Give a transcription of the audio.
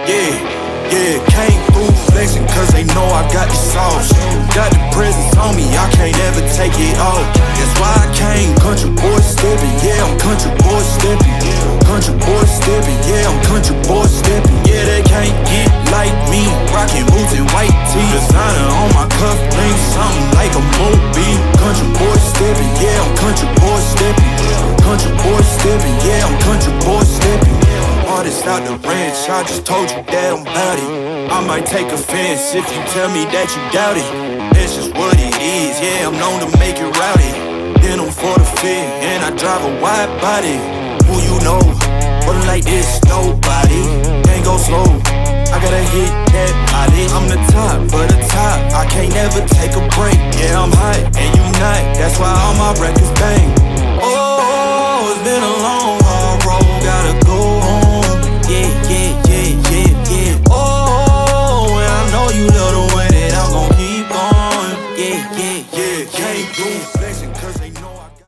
Yeah, came through flexing cause they know I got the sauce. Got the presence on me, I can't ever take it off. That's why I came country boy stepping. Yeah, I'm country boy stepping. Country boy stepping, yeah, I'm country boy stepping. Yeah, they can't get like me. Rockin' boots and white tee. Designer on my cuff link, something like a movie. Country boy stepping, yeah, I'm country boy stepping. Country boy stepping, yeah, I'm country boy stepping. Artist out the ranch, I just told you that I'm bout it. I might take offense if you tell me that you doubt it. That's just what it is, yeah, I'm known to make it rowdy. Then I'm for the fit, and I drive a wide body. Who you know, but like this, nobody. Can't go slow, I gotta hit that body. I'm the top, but the top, I can't never take a break. Yeah, I'm hot, and you not, that's why all my records bang.